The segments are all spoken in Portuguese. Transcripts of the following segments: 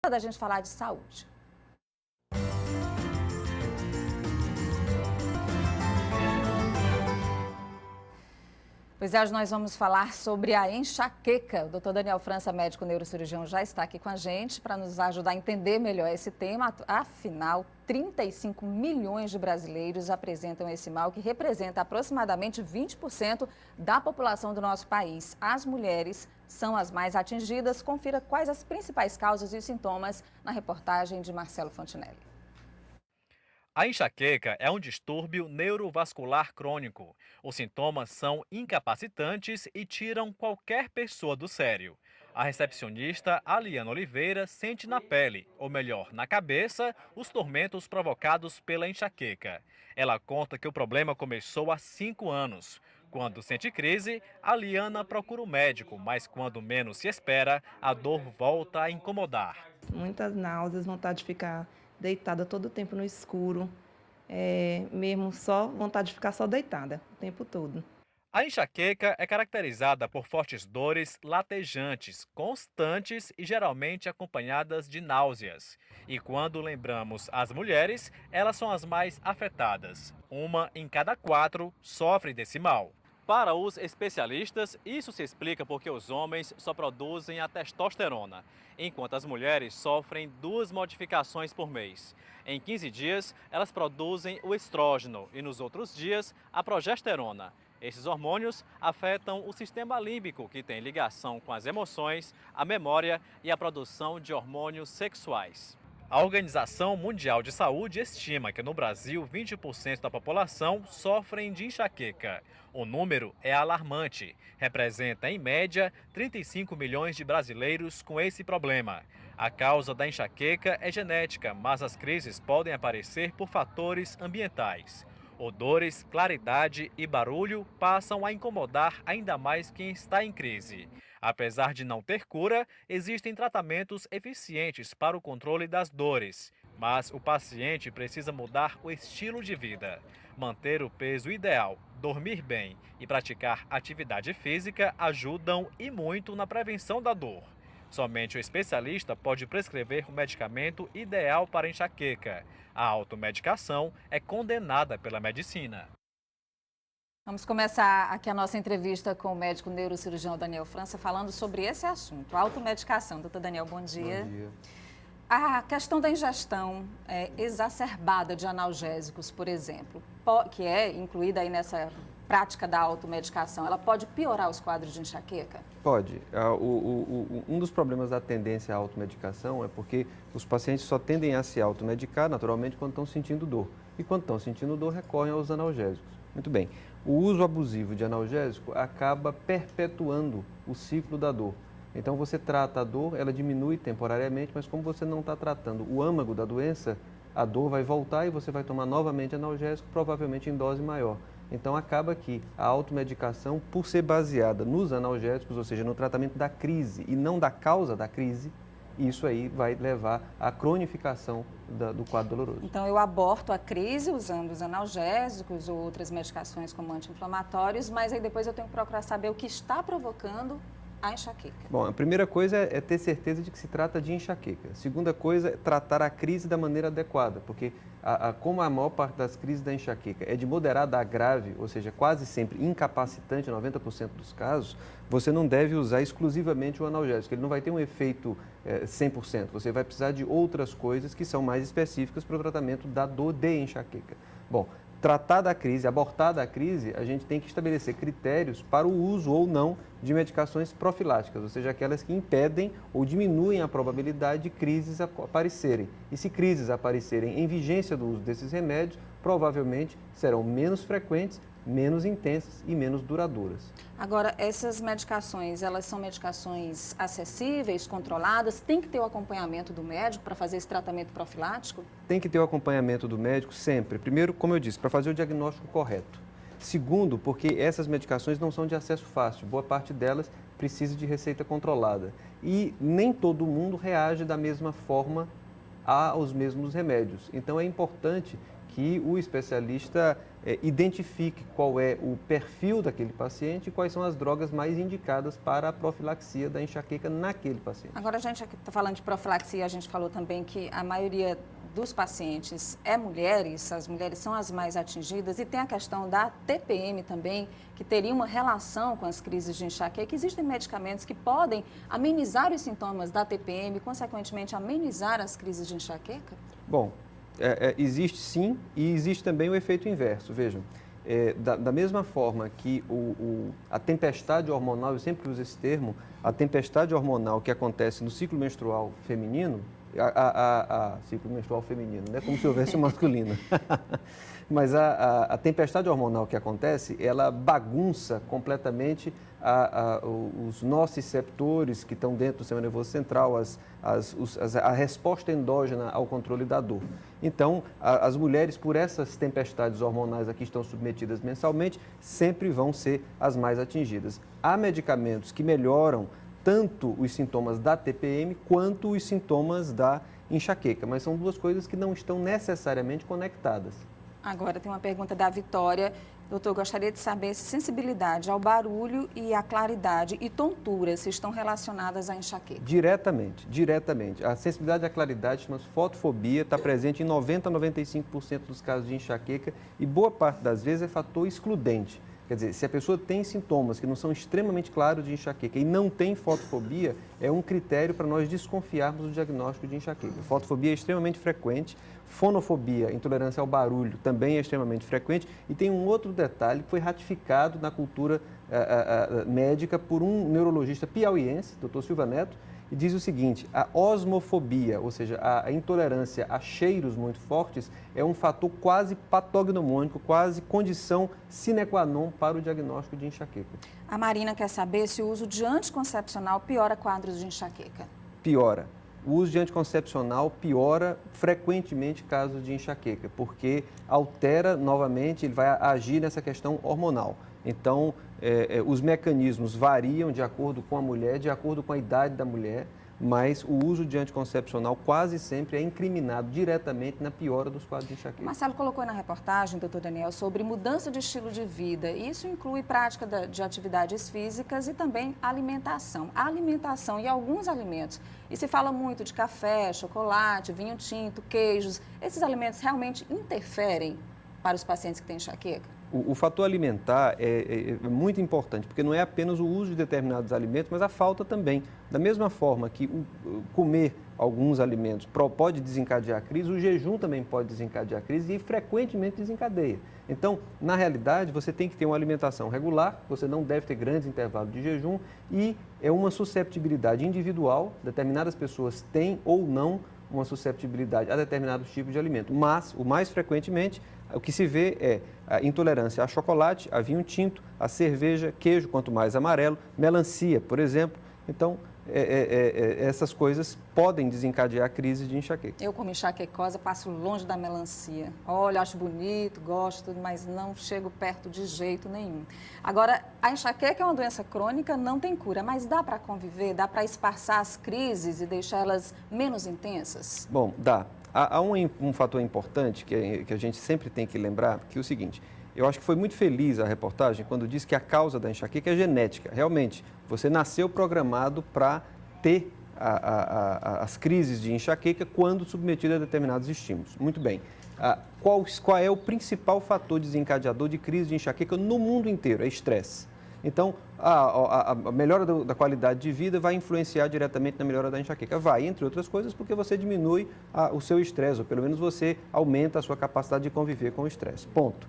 da gente falar de saúde. Pois é, hoje nós vamos falar sobre a enxaqueca. O doutor Daniel França, médico neurocirurgião, já está aqui com a gente para nos ajudar a entender melhor esse tema. Afinal, 35 milhões de brasileiros apresentam esse mal, que representa aproximadamente 20% da população do nosso país. As mulheres são as mais atingidas. Confira quais as principais causas e sintomas na reportagem de Marcelo Fontinelli. A enxaqueca é um distúrbio neurovascular crônico. Os sintomas são incapacitantes e tiram qualquer pessoa do sério. A recepcionista Aliana Oliveira sente na pele, ou melhor, na cabeça, os tormentos provocados pela enxaqueca. Ela conta que o problema começou há 5 anos. Quando sente crise, Aliana procura o médico, mas quando menos se espera, a dor volta a incomodar. Muitas náuseas, vontade de ficar deitada todo o tempo no escuro, mesmo só vontade de ficar só deitada o tempo todo. A enxaqueca é caracterizada por fortes dores latejantes, constantes e geralmente acompanhadas de náuseas. E quando lembramos as mulheres, elas são as mais afetadas. 1 em cada 4 sofre desse mal. Para os especialistas, isso se explica porque os homens só produzem a testosterona, enquanto as mulheres sofrem 2 modificações por mês. Em 15 dias, elas produzem o estrógeno e nos outros dias, a progesterona. Esses hormônios afetam o sistema límbico, que tem ligação com as emoções, a memória e a produção de hormônios sexuais. A Organização Mundial de Saúde estima que no Brasil 20% da população sofrem de enxaqueca. O número é alarmante. Representa, em média, 35 milhões de brasileiros com esse problema. A causa da enxaqueca é genética, mas as crises podem aparecer por fatores ambientais. Odores, claridade e barulho passam a incomodar ainda mais quem está em crise. Apesar de não ter cura, existem tratamentos eficientes para o controle das dores. Mas o paciente precisa mudar o estilo de vida. Manter o peso ideal, dormir bem e praticar atividade física ajudam e muito na prevenção da dor. Somente o especialista pode prescrever o medicamento ideal para a enxaqueca. A automedicação é condenada pela medicina. Vamos começar aqui a nossa entrevista com o médico neurocirurgião Daniel França, falando sobre esse assunto, automedicação. Doutor Daniel, bom dia. Bom dia. A questão da ingestão exacerbada de analgésicos, por exemplo, que é incluída aí nessa prática da automedicação, ela pode piorar os quadros de enxaqueca? Pode. Um dos problemas da tendência à automedicação é porque os pacientes só tendem a se automedicar naturalmente quando estão sentindo dor. E quando estão sentindo dor, recorrem aos analgésicos. Muito bem. O uso abusivo de analgésico acaba perpetuando o ciclo da dor. Então você trata a dor, ela diminui temporariamente, mas como você não está tratando o âmago da doença, a dor vai voltar e você vai tomar novamente analgésico, provavelmente em dose maior. Então acaba que a automedicação, por ser baseada nos analgésicos, ou seja, no tratamento da crise e não da causa da crise, isso aí vai levar à cronificação do quadro doloroso. Então eu aborto a crise usando os analgésicos ou outras medicações como anti-inflamatórios, mas aí depois eu tenho que procurar saber o que está provocando a enxaqueca. Bom, a primeira coisa é ter certeza de que se trata de enxaqueca. A segunda coisa é tratar a crise da maneira adequada, porque como a maior parte das crises da enxaqueca é de moderada a grave, ou seja, quase sempre incapacitante, 90% dos casos, você não deve usar exclusivamente o analgésico. Ele não vai ter um efeito 100%. Você vai precisar de outras coisas que são mais específicas para o tratamento da dor de enxaqueca. Bom, tratada a crise, abortada a crise, a gente tem que estabelecer critérios para o uso ou não de medicações profiláticas, ou seja, aquelas que impedem ou diminuem a probabilidade de crises aparecerem. E se crises aparecerem em vigência do uso desses remédios, provavelmente serão menos frequentes, menos intensas e menos duradouras. Agora, essas medicações, elas são medicações acessíveis, controladas? Tem que ter o acompanhamento do médico para fazer esse tratamento profilático? Tem que ter o acompanhamento do médico sempre. Primeiro, como eu disse, para fazer o diagnóstico correto. Segundo, porque essas medicações não são de acesso fácil. Boa parte delas precisa de receita controlada. E nem todo mundo reage da mesma forma aos mesmos remédios. Então, é importante que o especialista identifique qual é o perfil daquele paciente e quais são as drogas mais indicadas para a profilaxia da enxaqueca naquele paciente. Agora, a gente está falando de profilaxia, a gente falou também que a maioria dos pacientes é mulheres, as mulheres são as mais atingidas, e tem a questão da TPM também, que teria uma relação com as crises de enxaqueca. Existem medicamentos que podem amenizar os sintomas da TPM e, consequentemente, amenizar as crises de enxaqueca? Bom, existe sim, e existe também o efeito inverso. Vejam, da mesma forma que a tempestade hormonal, eu sempre uso esse termo, a tempestade hormonal que acontece no ciclo menstrual feminino, ciclo menstrual feminino, né? Como se houvesse o masculino. Mas a tempestade hormonal que acontece, ela bagunça completamente os nociceptores que estão dentro do sistema nervoso central, a resposta endógena ao controle da dor. Então, as mulheres, por essas tempestades hormonais a que estão submetidas mensalmente, sempre vão ser as mais atingidas. Há medicamentos que melhoram tanto os sintomas da TPM quanto os sintomas da enxaqueca, mas são duas coisas que não estão necessariamente conectadas. Agora tem uma pergunta da Vitória. Doutor, eu gostaria de saber se sensibilidade ao barulho e à claridade e tontura se estão relacionadas à enxaqueca. Diretamente. A sensibilidade à claridade chama-se fotofobia, está presente em 90 a 95% dos casos de enxaqueca e boa parte das vezes é fator excludente. Quer dizer, se a pessoa tem sintomas que não são extremamente claros de enxaqueca e não tem fotofobia, é um critério para nós desconfiarmos do diagnóstico de enxaqueca. Fotofobia é extremamente frequente, fonofobia, intolerância ao barulho, também é extremamente frequente. E tem um outro detalhe que foi ratificado na cultura médica por um neurologista piauiense, Dr. Silva Neto, e diz o seguinte: a osmofobia, ou seja, a intolerância a cheiros muito fortes, é um fator quase patognomônico, quase condição sine qua non para o diagnóstico de enxaqueca. A Marina quer saber se o uso de anticoncepcional piora quadros de enxaqueca. Piora. O uso de anticoncepcional piora frequentemente casos de enxaqueca, porque altera novamente, ele vai agir nessa questão hormonal. Então, os mecanismos variam de acordo com a mulher, de acordo com a idade da mulher, mas o uso de anticoncepcional quase sempre é incriminado diretamente na piora dos quadros de enxaqueca. Marcelo colocou na reportagem, doutor Daniel, sobre mudança de estilo de vida. Isso inclui prática de atividades físicas e também alimentação. A alimentação e alguns alimentos. E se fala muito de café, chocolate, vinho tinto, queijos. Esses alimentos realmente interferem para os pacientes que têm enxaqueca? O fator alimentar é muito importante, porque não é apenas o uso de determinados alimentos, mas a falta também. Da mesma forma que comer alguns alimentos pode desencadear a crise, o jejum também pode desencadear a crise e frequentemente desencadeia. Então, na realidade, você tem que ter uma alimentação regular, você não deve ter grandes intervalos de jejum e é uma susceptibilidade individual, determinadas pessoas têm ou não uma susceptibilidade a determinados tipos de alimento, mas o mais frequentemente o que se vê é a intolerância a chocolate, a vinho tinto, a cerveja, queijo, quanto mais amarelo, melancia, por exemplo. Então, essas coisas podem desencadear a crise de enxaqueca. Eu, como enxaquecosa, passo longe da melancia. Olha, acho bonito, gosto, mas não chego perto de jeito nenhum. Agora, a enxaqueca é uma doença crônica, não tem cura, mas dá para conviver, dá para esparçar as crises e deixá-las menos intensas? Bom, dá. Há um fator importante que a gente sempre tem que lembrar, que é o seguinte: eu acho que foi muito feliz a reportagem quando disse que a causa da enxaqueca é genética. Realmente, você nasceu programado para ter as crises de enxaqueca quando submetido a determinados estímulos. Muito bem. Qual é o principal fator desencadeador de crise de enxaqueca no mundo inteiro? É estresse. Então, a melhora da qualidade de vida vai influenciar diretamente na melhora da enxaqueca. Vai, entre outras coisas, porque você diminui o seu estresse, ou pelo menos você aumenta a sua capacidade de conviver com o estresse. Ponto.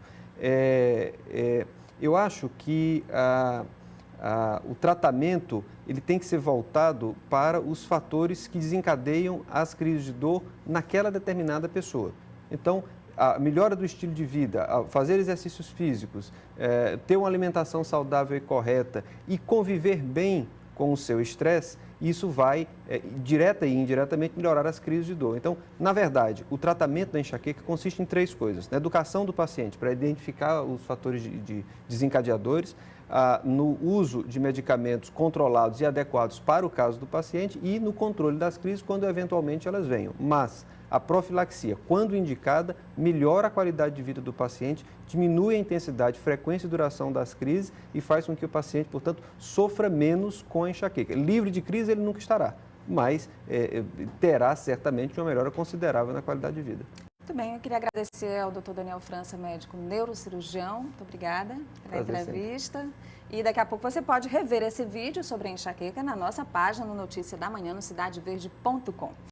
Eu acho que o tratamento ele tem que ser voltado para os fatores que desencadeiam as crises de dor naquela determinada pessoa. Então, a melhora do estilo de vida, fazer exercícios físicos, ter uma alimentação saudável e correta e conviver bem com o seu estresse, isso vai, direta e indiretamente, melhorar as crises de dor. Então, na verdade, o tratamento da enxaqueca consiste em três coisas: na educação do paciente para identificar os fatores de desencadeadores, no uso de medicamentos controlados e adequados para o caso do paciente e no controle das crises quando eventualmente elas venham. Mas a profilaxia, quando indicada, melhora a qualidade de vida do paciente, diminui a intensidade, frequência e duração das crises e faz com que o paciente, portanto, sofra menos com a enxaqueca. Livre de crise ele nunca estará, mas terá certamente uma melhora considerável na qualidade de vida. Muito bem, eu queria agradecer ao Dr. Daniel França, médico neurocirurgião. Muito obrigada pela entrevista. E daqui a pouco você pode rever esse vídeo sobre a enxaqueca na nossa página no Notícia da Manhã no cidadeverde.com.